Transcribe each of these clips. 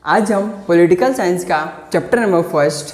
आज हम political science का chapter number first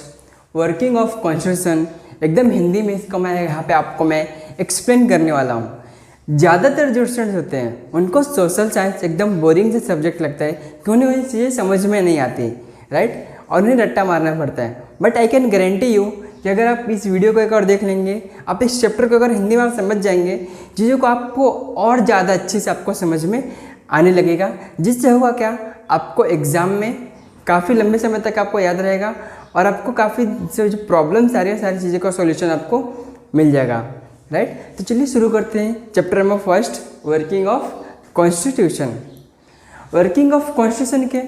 working of constitution एकदम हिंदी में इसको मैं यहाँ पे आपको मैं एक्सप्लेन करने वाला हूँ। ज़्यादातर जो स्टूडेंट्स होते हैं उनको सोशल साइंस एकदम बोरिंग से सब्जेक्ट लगता है कि उन्हें वो चीज़ें समझ में नहीं आती, राइट, और उन्हें रट्टा मारना पड़ता है। But I can guarantee you कि अगर आप इस वीडियो को एक और देख लेंगे, आप इस चैप्टर को अगर हिंदी में आप समझ जाएंगे, चीज़ों को आपको और ज़्यादा अच्छे से आपको समझ में आने लगेगा, जिससे होगा क्या, आपको एग्ज़ाम में काफ़ी लंबे समय तक आपको याद रहेगा और आपको काफ़ी जो प्रॉब्लम्स आ रही है सारी चीज़ों का सॉल्यूशन आपको मिल जाएगा, राइट। तो चलिए शुरू करते हैं chapter number first working of constitution. Working of constitution के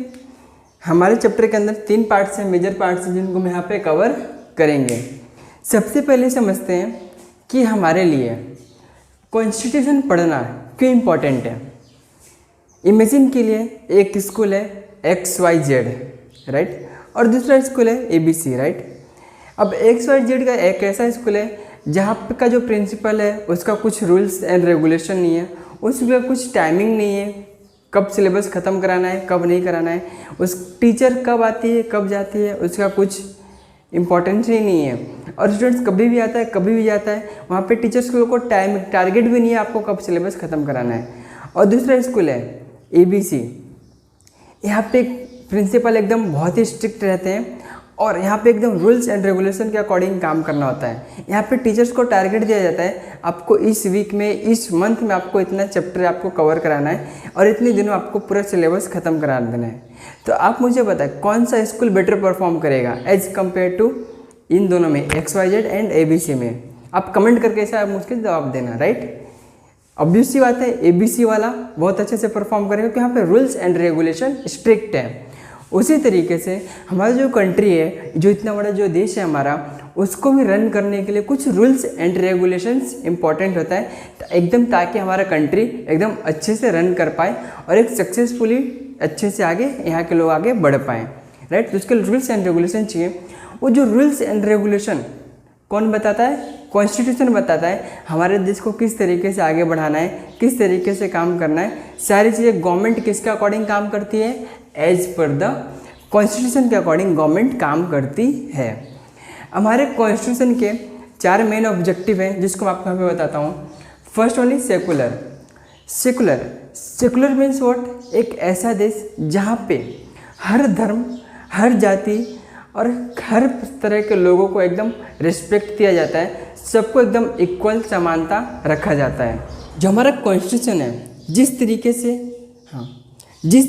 हमारे चैप्टर के अंदर 3 पार्ट्स हैं, मेजर पार्ट्स हैं, जिनको हम यहाँ पे कवर करेंगे। सबसे पहले समझते हैं कि हमारे लिए कॉन्स्टिट्यूशन पढ़ना क्यों इम्पोर्टेंट है। इमेजिन के लिए एक स्कूल है XYZ, राइट, और दूसरा स्कूल है ABC, राइट। अब XYZ का एक ऐसा स्कूल है जहाँ पे का जो प्रिंसिपल है उसका कुछ रूल्स एंड रेगुलेशन नहीं है, उसका कुछ टाइमिंग नहीं है, कब सिलेबस ख़त्म कराना है कब नहीं कराना है, उस टीचर कब आती है कब जाती है उसका कुछ इम्पोर्टेंस ही नहीं है, और स्टूडेंट्स कभी भी आता है कभी भी जाता है, वहाँ पे टीचर्स को टाइम टारगेट भी नहीं है आपको कब सिलेबस ख़त्म कराना है। और दूसरा स्कूल है ABC, यहाँ पे प्रिंसिपल एकदम बहुत ही स्ट्रिक्ट रहते हैं और यहाँ पे एकदम रूल्स एंड रेगुलेशन के अकॉर्डिंग काम करना होता है। यहाँ पे टीचर्स को टारगेट दिया जाता है, आपको इस वीक में इस मंथ में आपको इतना चैप्टर आपको कवर कराना है और इतने दिनों आपको पूरा सिलेबस ख़त्म करा देना है। तो आप मुझे बताएं कौन सा स्कूल बेटर परफॉर्म करेगा एज कम्पेयर टू इन दोनों में, XYZ एंड ABC में। आप कमेंट करके ऐसा मुझको जवाब देना, राइट। ऑब्वियस सी बात है ABC वाला बहुत अच्छे से परफॉर्म करेगा क्योंकि यहाँ पे रूल्स एंड रेगुलेशन स्ट्रिक्ट है। उसी तरीके से हमारा जो कंट्री है, जो इतना बड़ा जो देश है हमारा, उसको भी रन करने के लिए कुछ रूल्स एंड रेगुलेशंस इंपॉर्टेंट होता है एकदम, ताकि हमारा कंट्री एकदम अच्छे से रन कर पाए और एक सक्सेसफुली अच्छे से आगे यहाँ के लोग आगे बढ़ पाएँ, राइट। तो उसके रूल्स एंड रेगुलेशन चाहिए। वो जो रूल्स एंड रेगुलेशन कौन बताता है? कॉन्स्टिट्यूशन बताता है हमारे देश को किस तरीके से आगे बढ़ाना है, किस तरीके से काम करना है। सारी चीज़ें गवर्नमेंट किसके अकॉर्डिंग काम करती है? एज पर द कॉन्स्टिट्यूशन के अकॉर्डिंग गवर्नमेंट काम करती है। हमारे कॉन्स्टिट्यूशन के 4 मेन ऑब्जेक्टिव हैं, जिसको मैं आपको यहाँ पे बताता हूँ। First one is secular. Secular means what? एक ऐसा देश जहाँ पे हर धर्म, हर जाति और हर तरह के लोगों को एकदम रिस्पेक्ट दिया जाता है, सबको एकदम इक्वल समानता रखा जाता है। जो हमारा कॉन्स्टिट्यूशन है, जिस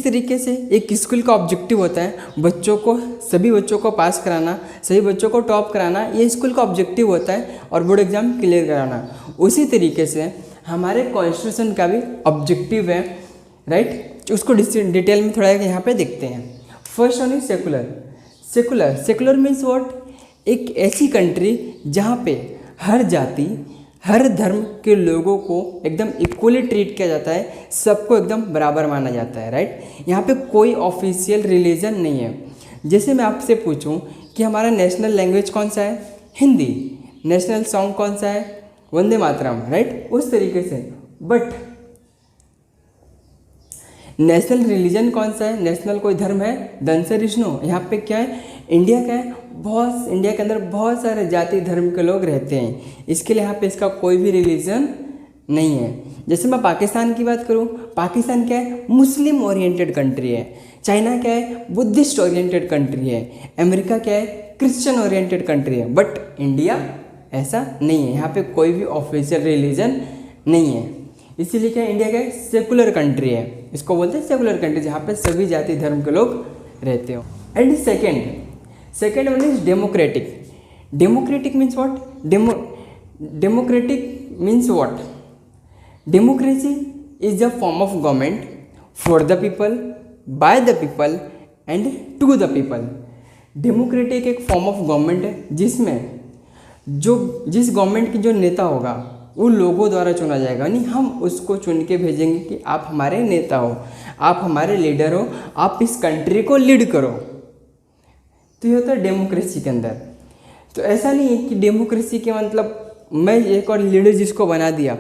तरीके से एक स्कूल का ऑब्जेक्टिव होता है बच्चों को, सभी बच्चों को पास कराना, सभी बच्चों को टॉप कराना, ये स्कूल का ऑब्जेक्टिव होता है, और बोर्ड एग्जाम क्लियर कराना। उसी तरीके से हमारे कॉन्स्टिट्यूशन का भी ऑब्जेक्टिव है, राइट। उसको डिटेल में थोड़ा यहाँ पे देखते हैं। First one is secular means what? एक ऐसी कंट्री जहाँ पे हर जाति, हर धर्म के लोगों को एकदम इक्वली ट्रीट किया जाता है, सबको एकदम बराबर माना जाता है, राइट। यहाँ पे कोई ऑफिशियल रिलीजन नहीं है। जैसे मैं आपसे पूछूं कि हमारा नेशनल लैंग्वेज कौन सा है? हिंदी। नेशनल सॉन्ग कौन सा है? वंदे मातरम, राइट। उस तरीके से बट नेशनल रिलीजन कौन सा है? नेशनल कोई धर्म है? धनसर विष्णु। यहाँ पे क्या है? इंडिया का है, इंडिया के अंदर बहुत सारे जाति धर्म के लोग रहते हैं, इसके लिए यहाँ पे इसका कोई भी रिलीजन नहीं है। जैसे मैं पाकिस्तान की बात करूँ, पाकिस्तान क्या है? मुस्लिम ओरिएंटेड कंट्री है। चाइना क्या है? बुद्धिस्ट ओरिएंटेड कंट्री है। अमेरिका क्या है? क्रिश्चियन ओरिएंटेड कंट्री है। बट इंडिया ऐसा नहीं है, यहाँ पे कोई भी ऑफिशियल रिलीजन नहीं है। इसीलिए क्या इंडिया क्या है? सेकुलर कंट्री है। इसको बोलते हैं सेकुलर कंट्री, जहाँ पे सभी जाति धर्म के लोग रहते हो। And second one is democratic means what? Democratic means what? Democracy is a form of government for the people, by the people and to the people. Democratic एक फॉर्म ऑफ गवर्नमेंट है जिसमें जिस गवर्नमेंट की जो नेता होगा वो लोगों द्वारा चुना जाएगा, यानी हम उसको चुन के भेजेंगे कि आप हमारे नेता हो, आप हमारे लीडर हो, आप इस कंट्री को लीड करो। तो ये होता है डेमोक्रेसी के अंदर। तो ऐसा नहीं है कि डेमोक्रेसी के मतलब मैं एक और लीडर जिसको बना दिया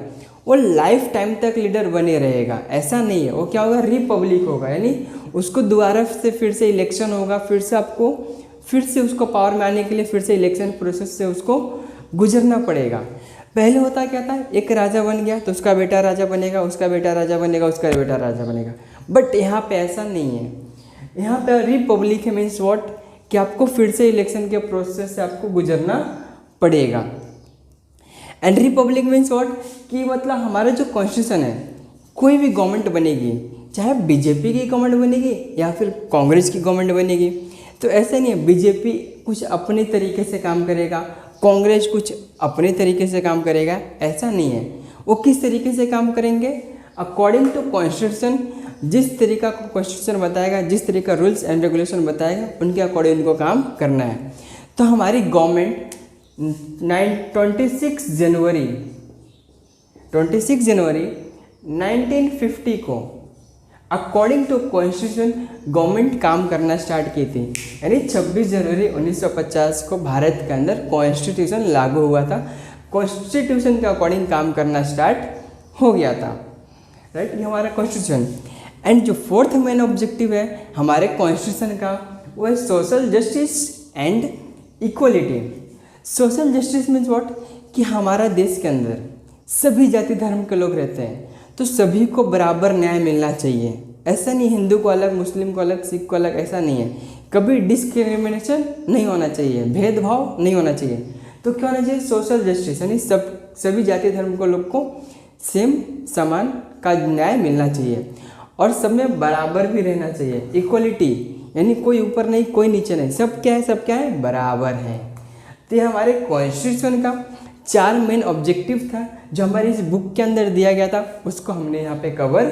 वो लाइफ टाइम तक लीडर बने रहेगा, ऐसा नहीं है। वो क्या होगा, रिपब्लिक होगा, यानी उसको दोबारा से फिर से इलेक्शन होगा, फिर से आपको फिर से उसको पावर में आने के लिए फिर से इलेक्शन प्रोसेस से उसको गुजरना पड़ेगा। पहले होता क्या था, एक राजा बन गया तो उसका बेटा राजा बनेगा, उसका बेटा राजा बनेगा, उसका बेटा राजा बनेगा। बट यहाँ पे ऐसा नहीं है, यहाँ पे रिपब्लिक है, मीन्स व्हाट, कि आपको फिर से इलेक्शन के प्रोसेस से आपको गुजरना पड़ेगा। एंड रिपब्लिक मीन्स व्हाट, कि मतलब हमारा जो कॉन्स्टिट्यूशन है, कोई भी गवर्नमेंट बनेगी, चाहे बीजेपी की गवर्नमेंट बनेगी या फिर कांग्रेस की गवर्नमेंट बनेगी, तो ऐसा नहीं है बीजेपी कुछ अपने तरीके से काम करेगा, कांग्रेस कुछ अपने तरीके से काम करेगा, ऐसा नहीं है। वो किस तरीके से काम करेंगे, अकॉर्डिंग टू कॉन्स्टिट्यूशन, जिस तरीका को कॉन्स्टिट्यूशन बताएगा, जिस तरीका रूल्स एंड रेगुलेशन बताएगा, उनके अकॉर्डिंग उनको काम करना है। तो हमारी गवर्नमेंट 26 जनवरी 1950 को अकॉर्डिंग टू कॉन्स्टिट्यूशन गवर्नमेंट काम करना स्टार्ट की थी। यानी 26 जनवरी 1950 को भारत के अंदर कॉन्स्टिट्यूशन लागू हुआ था, कॉन्स्टिट्यूशन के अकॉर्डिंग काम करना स्टार्ट हो गया था, राइट। ये हमारा कॉन्स्टिट्यूशन। एंड जो फोर्थ मेन ऑब्जेक्टिव है हमारे कॉन्स्टिट्यूशन का, वो है social justice and equality. Social justice means what, कि हमारा देश के अंदर सभी जाति धर्म के लोग रहते हैं, तो सभी को बराबर न्याय मिलना चाहिए। ऐसा नहीं हिंदू को अलग, मुस्लिम को अलग, सिख को अलग, ऐसा नहीं है। कभी डिस्क्रिमिनेशन नहीं होना चाहिए, भेदभाव नहीं होना चाहिए। तो क्या होना चाहिए, सोशल जस्टिस, यानी सभी जाति धर्म को लोग को सेम समान का न्याय मिलना चाहिए और सब में बराबर भी रहना चाहिए। इक्वलिटी यानी कोई ऊपर नहीं कोई नीचे नहीं, सब क्या है बराबर है। तो ये हमारे कॉन्स्टिट्यूशन का 4 मेन ऑब्जेक्टिव था जो हमारी इस बुक के अंदर दिया गया था, उसको हमने यहाँ पे कवर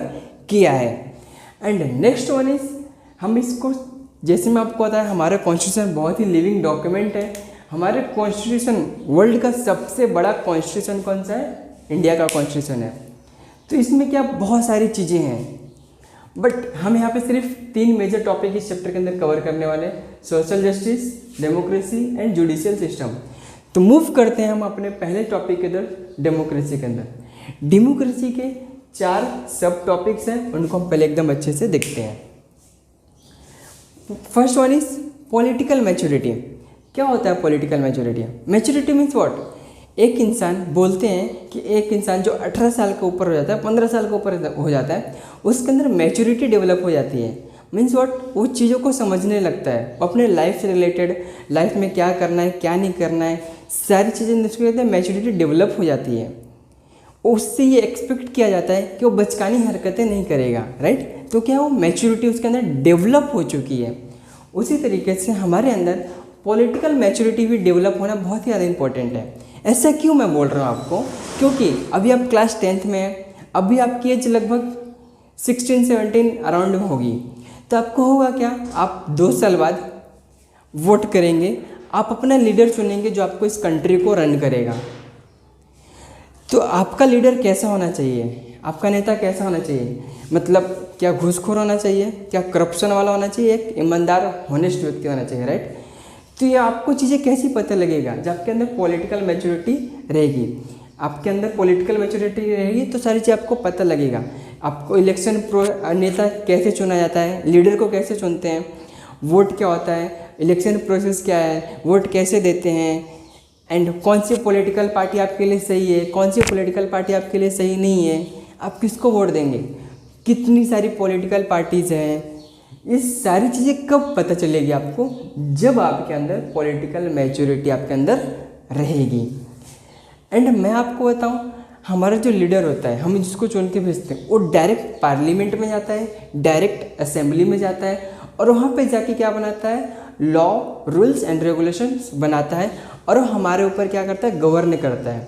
किया है। एंड नेक्स्ट वन इज, हम इसको, जैसे मैं आपको बताया, हमारा कॉन्स्टिट्यूशन बहुत ही लिविंग डॉक्यूमेंट है। हमारे कॉन्स्टिट्यूशन वर्ल्ड का सबसे बड़ा कॉन्स्टिट्यूशन कौन सा है, इंडिया का कॉन्स्टिट्यूशन है। तो इसमें क्या बहुत सारी चीज़ें हैं, बट हम यहाँ पे सिर्फ 3 मेजर टॉपिक इस चैप्टर के अंदर कवर करने वाले हैं, social justice, democracy and judicial system. तो मूव करते हैं हम अपने पहले टॉपिक के अंदर, डेमोक्रेसी के अंदर। डेमोक्रेसी के 4 सब टॉपिक्स हैं, उनको हम पहले एकदम अच्छे से देखते हैं। First one is political maturity. क्या होता है political maturity? Maturity means what, एक इंसान, बोलते हैं कि एक इंसान जो 18 साल के ऊपर हो जाता है, 15 साल के ऊपर हो जाता है, उसके अंदर मैच्योरिटी डेवलप हो जाती है। मीन्स व्हाट, वो चीज़ों को समझने लगता है, अपने लाइफ से रिलेटेड, लाइफ में क्या करना है क्या नहीं करना है, सारी चीज़ें उसको कहते हैं मैच्योरिटी डेवलप हो जाती है। उससे ये एक्सपेक्ट किया जाता है कि वो बचकानी हरकतें नहीं करेगा, राइट। तो क्या वो मैच्योरिटी उसके अंदर डेवलप हो चुकी है। उसी तरीके से हमारे अंदर पॉलिटिकल मैच्योरिटी भी डेवलप होना बहुत ही ज़्यादा इंपॉर्टेंट है। ऐसा क्यों मैं बोल रहा हूँ आपको, क्योंकि अभी आप क्लास 10th में हैं, अभी आपकी एज लगभग 16-17 अराउंड में होगी। तो आपको होगा क्या, आप 2 साल बाद वोट करेंगे, आप अपना लीडर चुनेंगे जो आपको इस कंट्री को रन करेगा। तो आपका लीडर कैसा होना चाहिए, आपका नेता कैसा होना चाहिए, मतलब क्या घूसखोर होना चाहिए, क्या करप्शन वाला होना चाहिए, एक ईमानदार होनेस्ट व्यक्ति होना चाहिए, राइट। तो ये आपको चीज़ें कैसी पता लगेगा, जब आपके अंदर पॉलिटिकल मैच्योरिटी रहेगी। आपके अंदर पॉलिटिकल मैच्योरिटी रहेगी तो सारी चीज़ आपको पता लगेगा। आपको इलेक्शन नेता कैसे चुना जाता है, लीडर को कैसे चुनते हैं, वोट क्या होता है, इलेक्शन प्रोसेस क्या है, वोट कैसे देते हैं, एंड कौन सी पॉलिटिकल पार्टी आपके लिए सही है, कौन सी पॉलिटिकल पार्टी आपके लिए सही नहीं है, आप किसको वोट देंगे, कितनी सारी पॉलिटिकल पार्टीज़ हैं। ये सारी चीज़ें कब पता चलेगी आपको, जब आपके अंदर पॉलिटिकल मैच्योरिटी आपके अंदर रहेगी। एंड मैं आपको बताऊं, हमारा जो लीडर होता है, हम जिसको चुन के भेजते हैं, वो डायरेक्ट पार्लियामेंट में जाता है, डायरेक्ट असेंबली में जाता है और वहाँ पे जाके क्या बनाता है, लॉ, रूल्स एंड रेगुलेशंस बनाता है और वो हमारे ऊपर क्या करता है, गवर्न करता है।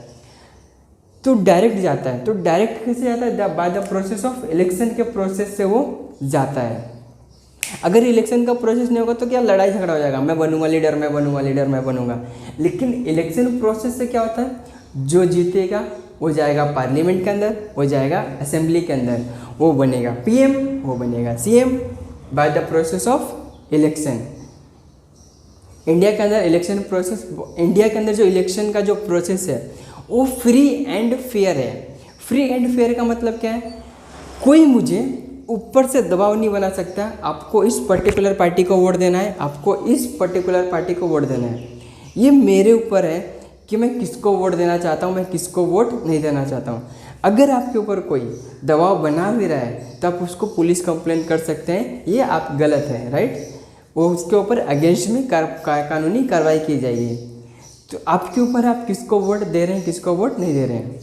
तो डायरेक्ट जाता है, तो डायरेक्ट कैसे जाता है, by the process of election के प्रोसेस से वो जाता है। अगर इलेक्शन का प्रोसेस नहीं होगा तो क्या लड़ाई झगड़ा हो जाएगा, मैं बनूंगा लीडर, मैं बनूंगा लीडर, मैं बनूंगा। लेकिन इलेक्शन प्रोसेस से क्या होता है, जो जीतेगा वो जाएगा पार्लियामेंट के अंदर, वो जाएगा असेंबली के अंदर, वो बनेगा पीएम, वो बनेगा CM by the process of election. India के अंदर इलेक्शन प्रोसेस, इंडिया के अंदर जो इलेक्शन का जो प्रोसेस है वो फ्री एंड फेयर है। फ्री एंड फेयर का मतलब क्या है? कोई मुझे ऊपर से दबाव नहीं बना सकता आपको इस पर्टिकुलर पार्टी को वोट देना है, आपको इस पर्टिकुलर पार्टी को वोट देना है। ये मेरे ऊपर है कि मैं किसको वोट देना चाहता हूँ, मैं किसको वोट नहीं देना चाहता हूँ। अगर आपके ऊपर कोई दबाव बना भी रहा है तो आप उसको पुलिस कंप्लेंट कर सकते हैं, ये आप गलत है, राइट। वो उसके ऊपर अगेंस्ट में कानूनी कार्रवाई की जाएगी। तो आपके ऊपर आप किसको वोट दे रहे हैं, किसको वोट नहीं दे रहे हैं।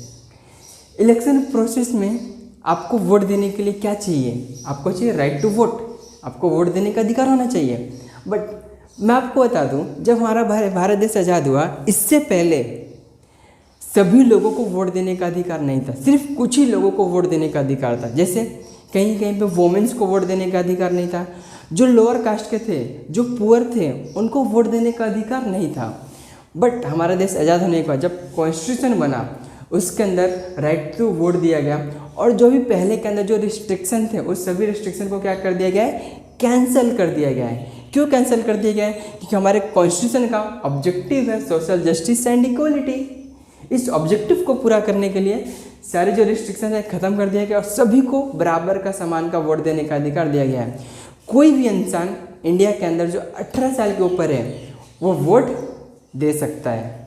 इलेक्शन प्रोसेस में आपको वोट देने के लिए क्या चाहिए? आपको चाहिए राइट टू वोट, आपको वोट देने का अधिकार होना चाहिए। बट मैं आपको बता दूं, जब हमारा भारत देश आज़ाद हुआ, इससे पहले सभी लोगों को वोट देने का अधिकार नहीं था, सिर्फ कुछ ही लोगों को वोट देने का अधिकार था। जैसे कहीं कहीं पे वोमेंस को वोट देने का अधिकार नहीं था, जो लोअर कास्ट के थे, जो पुअर थे, उनको वोट देने का अधिकार नहीं था। बट हमारा देश आज़ाद होने के बाद जब कॉन्स्टिट्यूशन बना, उसके अंदर राइट टू वोट दिया गया, और जो भी पहले के अंदर जो रिस्ट्रिक्शन थे उस सभी रिस्ट्रिक्शन को क्या कर दिया गया है? कैंसिल कर दिया गया है। क्यों कैंसिल कर दिया गया है? क्योंकि हमारे कॉन्स्टिट्यूशन का ऑब्जेक्टिव है सोशल जस्टिस एंड इक्वलिटी। इस ऑब्जेक्टिव को पूरा करने के लिए सारे जो रिस्ट्रिक्शन है ख़त्म कर दिया गया और सभी को बराबर का समान का वोट देने का अधिकार दिया गया है। कोई भी इंसान इंडिया के अंदर जो 18 साल के ऊपर है वो वोट दे सकता है।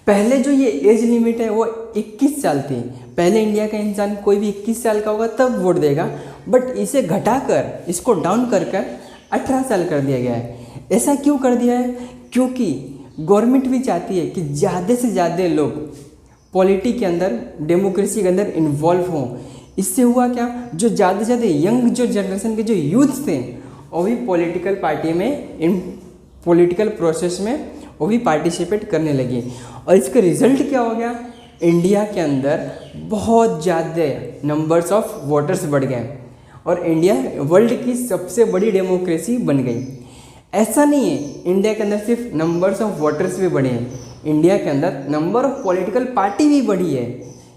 पहले जो ये एज लिमिट है वो 21 साल थी। पहले इंडिया का इंसान कोई भी 21 साल का होगा तब वोट देगा, बट इसे घटाकर, इसको डाउन कर 18 साल कर दिया गया है। ऐसा क्यों कर दिया है? क्योंकि गवर्नमेंट भी चाहती है कि ज़्यादा से ज़्यादा लोग पॉलिटिक्स के अंदर, डेमोक्रेसी के अंदर इन्वॉल्व हों। इससे हुआ क्या, जो ज़्यादा से ज़्यादा यंग जो जनरेशन के जो यूथ थे वो भी पॉलिटिकल पार्टी में, इन पॉलिटिकल प्रोसेस में वो भी पार्टिसिपेट करने लगे। और इसका रिजल्ट क्या हो गया? इंडिया के अंदर बहुत ज़्यादा नंबर्स ऑफ वोटर्स बढ़ गए और इंडिया वर्ल्ड की सबसे बड़ी डेमोक्रेसी बन गई। ऐसा नहीं है इंडिया के अंदर सिर्फ नंबर्स ऑफ वोटर्स भी बढ़े हैं, इंडिया के अंदर नंबर ऑफ पॉलिटिकल पार्टी भी बढ़ी है।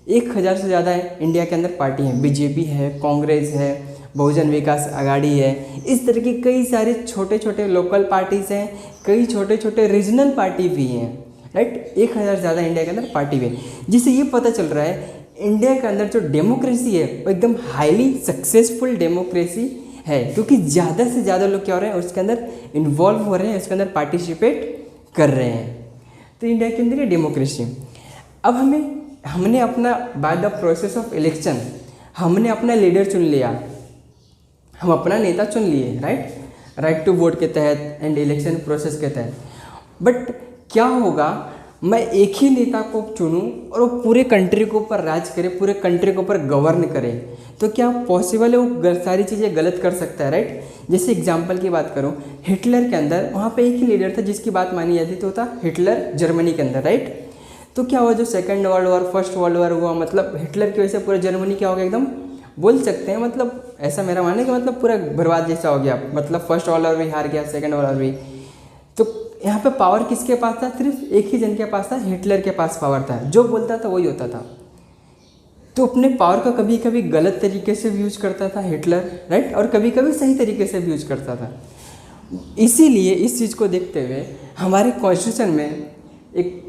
1000 से ज़्यादा है इंडिया के अंदर पार्टी हैं। बीजेपी है, कांग्रेस है, बहुजन विकास आघाड़ी है, इस तरह की कई सारे छोटे छोटे लोकल पार्टीज़ हैं, कई छोटे छोटे रीजनल पार्टी भी हैं, राइट। 1000 से ज़्यादा इंडिया के अंदर पार्टी भी है, जिससे ये पता चल रहा है इंडिया के अंदर जो डेमोक्रेसी है वो एकदम हाईली सक्सेसफुल डेमोक्रेसी है, क्योंकि ज़्यादा से ज़्यादा लोग क्या हो रहे हैं, उसके अंदर इन्वॉल्व हो रहे हैं, उसके अंदर पार्टिसिपेट कर रहे हैं। तो इंडिया के अंदर ये डेमोक्रेसी। अब हमने अपना by the process of election हमने अपना लीडर चुन लिया, हम अपना नेता चुन लिए, राइट टू वोट के तहत एंड इलेक्शन प्रोसेस के तहत। बट क्या होगा, मैं एक ही नेता को चुनूं और वो पूरे कंट्री के ऊपर राज करे, पूरे कंट्री के ऊपर गवर्न करे, तो क्या पॉसिबल है? वो सारी चीज़ें गलत कर सकता है, राइट। जैसे एग्जांपल की बात करूं, हिटलर के अंदर वहाँ पे एक ही लीडर था जिसकी बात मानी जाती, तो था हिटलर जर्मनी के अंदर, राइट। तो क्या हुआ, जो second world war, first world war हुआ, मतलब हिटलर की वजह से पूरा जर्मनी क्या हो गया, एकदम बोल सकते हैं, मतलब ऐसा मेरा मानना है कि मतलब पूरा बर्बाद जैसा हो गया। मतलब फर्स्ट वर्ल्ड वॉर भी हार गया, सेकेंड वर्ल्ड वॉर भी। तो यहाँ पे पावर किसके पास था? सिर्फ एक ही जन के पास था, हिटलर के पास पावर था, जो बोलता था वही होता था। तो अपने पावर का कभी कभी गलत तरीके से भी यूज करता था हिटलर, राइट, और कभी कभी सही तरीके से भी यूज करता था। इसीलिए इस चीज़ को देखते हुए हमारे कॉन्स्टिट्यूशन में एक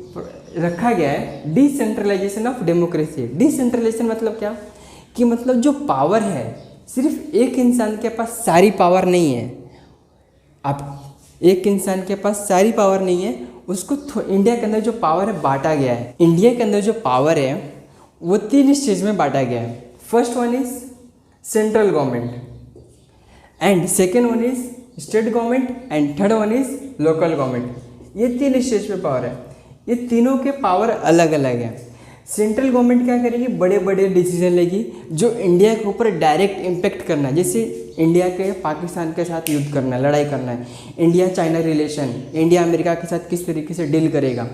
रखा गया है डिसेंट्रलाइजेशन ऑफ डेमोक्रेसी। डिसेंट्रलाइजेशन मतलब क्या, कि मतलब जो पावर है सिर्फ एक इंसान के पास सारी पावर नहीं है। आप एक इंसान के पास सारी पावर नहीं है, उसको इंडिया के अंदर जो पावर है बांटा गया है। इंडिया के अंदर जो पावर है वो 3 स्टेज में बांटा गया है। First one is central government, and second one is state government, and third one is local government. ये 3 स्टेज पे पावर है। ये तीनों के पावर अलग अलग है। सेंट्रल गवर्नमेंट क्या करेगी, बड़े बड़े डिसीजन लेगी जो इंडिया के ऊपर डायरेक्ट इम्पेक्ट करना है। जैसे इंडिया के पाकिस्तान के साथ युद्ध करना है, लड़ाई करना है, India China relation, India America के साथ किस तरीके से डील करेगा,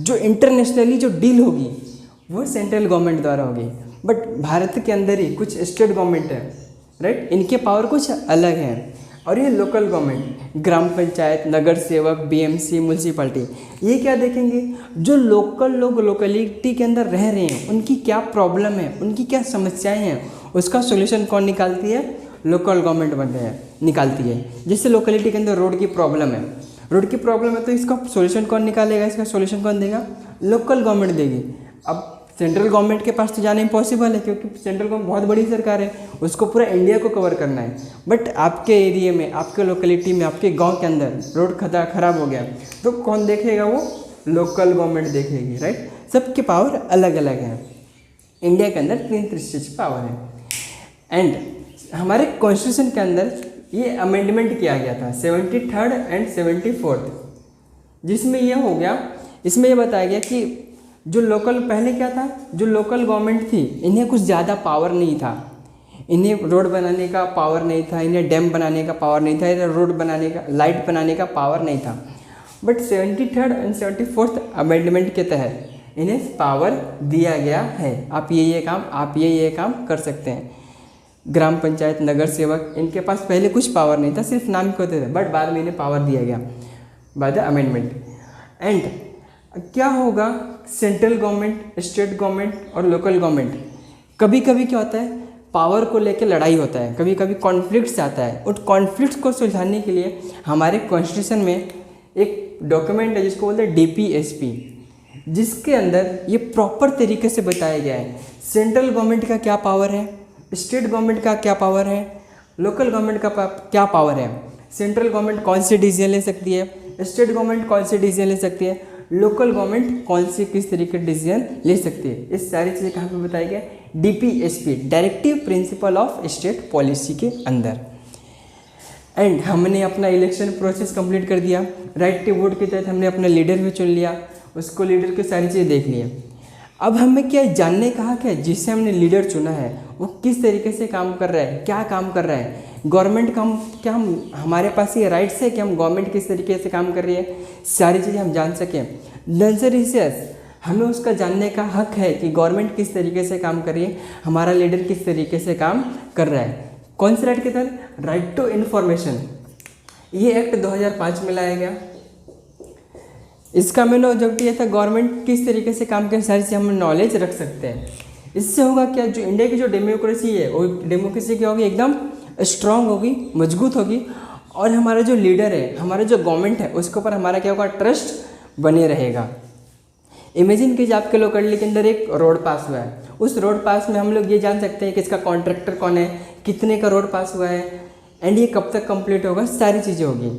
जो इंटरनेशनली जो डील होगी वो सेंट्रल गवर्नमेंट द्वारा होगी। बट भारत के अंदर ही कुछ स्टेट गवर्नमेंट है, राइट, इनके पावर कुछ अलग हैं। और ये लोकल गवर्नमेंट, ग्राम पंचायत, नगर सेवक, बीएमसी, म्यूनसिपाल्टी, ये क्या देखेंगे, जो लोकल लोग लोकेलिटी के अंदर रह रहे हैं उनकी क्या प्रॉब्लम है, उनकी क्या समस्याएं हैं, उसका सोल्यूशन कौन निकालती है, लोकल गवर्नमेंट बनते हैं निकालती है। जैसे लोकेलिटी के अंदर रोड की प्रॉब्लम है, रोड की प्रॉब्लम है तो इसका सोल्यूशन कौन निकालेगा, इसका सोल्यूशन कौन देगा, लोकल गवर्नमेंट देगी। अब सेंट्रल गवर्नमेंट के पास तो जाना इम्पॉसिबल है, क्योंकि सेंट्रल गवर्नमेंट बहुत बड़ी सरकार है, उसको पूरा इंडिया को कवर करना है। बट आपके एरिया में, आपके लोकेलिटी में, आपके गांव के अंदर रोड खराब हो गया तो कौन देखेगा? वो लोकल गवर्नमेंट देखेगी, राइट। सबकी पावर अलग अलग है। इंडिया के अंदर 3 तृतीय पावर है। एंड हमारे कॉन्स्टिट्यूशन के अंदर ये अमेंडमेंट किया गया था 73rd एंड 74th, जिसमें ये हो गया, इसमें ये बताया गया कि जो लोकल, पहले क्या था, जो लोकल गवर्नमेंट थी इन्हें कुछ ज़्यादा पावर नहीं था, इन्हें रोड बनाने का पावर नहीं था, इन्हें डैम बनाने का पावर नहीं था, इन्हें रोड बनाने का, लाइट बनाने का पावर नहीं था। But 73rd and 74th amendment के तहत इन्हें पावर दिया गया है। आप ये काम, आप ये काम कर सकते हैं। ग्राम पंचायत, नगर सेवक, इनके पास पहले कुछ पावर नहीं था, सिर्फ नाम के होते थे, बट बाद में इन्हें पावर दिया गया बाय द अमेंडमेंट। एंड क्या होगा, सेंट्रल गवर्नमेंट, स्टेट गवर्नमेंट और लोकल गवर्नमेंट, कभी कभी क्या होता है, पावर को लेकर लड़ाई होता है, कभी कभी कॉन्फ्लिक्ट्स आता है। उन कॉन्फ्लिक्ट्स को सुलझाने के लिए हमारे कॉन्स्टिट्यूशन में एक डॉक्यूमेंट है जिसको बोलते हैं DPSP, जिसके अंदर ये प्रॉपर तरीके से बताया गया है सेंट्रल गवर्नमेंट का क्या पावर है, स्टेट गवर्नमेंट का क्या पावर है, लोकल गवर्नमेंट का क्या पावर है। सेंट्रल गवर्नमेंट कौन से डिसीजन ले सकती है, स्टेट गवर्नमेंट कौन से डिसीजन ले सकती है, लोकल गवर्नमेंट कौन से किस तरीके के डिसीजन ले सकती है। इस सारी चीज़ें कहाँ पे बताई गया? DPSP, directive principle of state policy के अंदर। एंड हमने अपना इलेक्शन प्रोसेस कंप्लीट कर दिया, राइट टू वोट के तहत हमने अपना लीडर भी चुन लिया, उसको लीडर की सारी चीज़ें देख लिया। अब हमें क्या जानने का हक है, जिससे हमने लीडर चुना है वो किस तरीके से काम कर रहा है, क्या काम कर रहा है, गवर्नमेंट का क्या हम हमारे पास ये राइट्स है कि हम गवर्नमेंट किस तरीके से काम कर रही है, सारी चीज़ें हम जान सकें। नजरियस हमें उसका जानने का हक है कि गवर्नमेंट किस तरीके से काम कर रही है, हमारा लीडर किस तरीके से काम कर रहा है। कौन से राइट के तहत? Right to information. ये एक्ट 2005 में लाया गया। इसका मेन ऑब्जेक्टिव ये था, गवर्नमेंट किस तरीके से काम करे, सारी चीज़ हम नॉलेज रख सकते हैं। इससे होगा क्या, जो इंडिया की जो डेमोक्रेसी है वो डेमोक्रेसी क्या होगी, एकदम स्ट्रांग होगी, मजबूत होगी। और हमारा जो लीडर है, हमारा जो गवर्नमेंट है, उसके ऊपर हमारा क्या होगा, ट्रस्ट बने रहेगा। इमेजिन कीजिए आपके लोकेलिटी के अंदर एक रोड पास हुआ है, उस रोड पास में हम लोग ये जान सकते हैं कि इसका कॉन्ट्रैक्टर कौन है, कितने का रोड पास हुआ है, एंड ये कब तक कंप्लीट होगा, सारी चीज़ें होगी।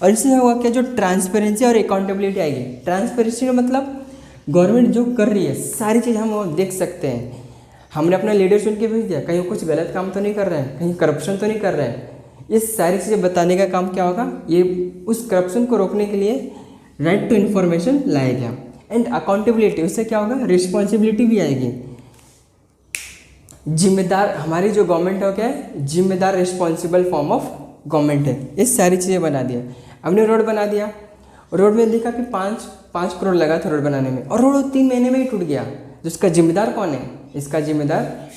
और इससे होगा क्या, जो ट्रांसपेरेंसी और अकाउंटेबिलिटी आएगी। ट्रांसपेरेंसी का मतलब गवर्नमेंट जो कर रही है सारी चीज़ हम वो देख सकते हैं। हमने अपना लीडर चुन के भेज दिया, कहीं कुछ गलत काम तो नहीं कर रहे हैं, कहीं करप्शन तो नहीं कर रहे हैं, ये सारी चीज़ें बताने का काम क्या होगा, ये उस करप्शन को रोकने के लिए राइट टू इन्फॉर्मेशन लाया गया। एंड अकाउंटेबिलिटी, उससे क्या होगा, रिस्पॉन्सिबिलिटी भी आएगी। जिम्मेदार, हमारी जो गवर्नमेंट है क्या है, जिम्मेदार रिस्पॉन्सिबल फॉर्म ऑफ गवर्नमेंट है। ये सारी चीज़ें बना दिया। हमने रोड बना दिया, रोड में देखा कि 5 करोड़ लगा था रोड बनाने में, और रोड 3 महीने में ही टूट गया। तो इसका जिम्मेदार कौन है? इसका जिम्मेदार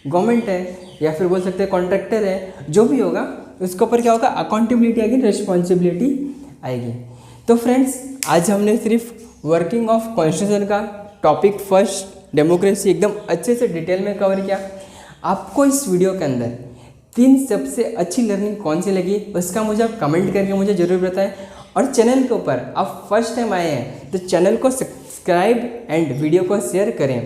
गवर्नमेंट है, या फिर बोल सकते हैं कॉन्ट्रैक्टर है, जो भी होगा उसके ऊपर क्या होगा, अकाउंटेबिलिटी आएगी, रिस्पॉन्सिबिलिटी आएगी। तो फ्रेंड्स, आज हमने सिर्फ वर्किंग ऑफ कॉन्स्टिट्यूशन का टॉपिक फर्स्ट, डेमोक्रेसी, एकदम अच्छे से डिटेल में कवर किया। आपको इस वीडियो के अंदर 3 सबसे अच्छी लर्निंग कौन सी लगी, उसका मुझे आप कमेंट करके मुझे ज़रूर बताएं। और चैनल के ऊपर आप फर्स्ट टाइम आए हैं तो चैनल को सब्सक्राइब एंड वीडियो को शेयर करें।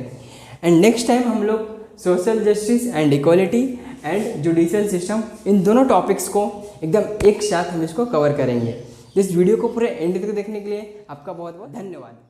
एंड नेक्स्ट टाइम हम लोग social justice and equality and judicial system, इन दोनों टॉपिक्स को एकदम एक साथ हम इसको कवर करेंगे। इस वीडियो को पूरे एंड तक देखने के लिए आपका बहुत बहुत धन्यवाद।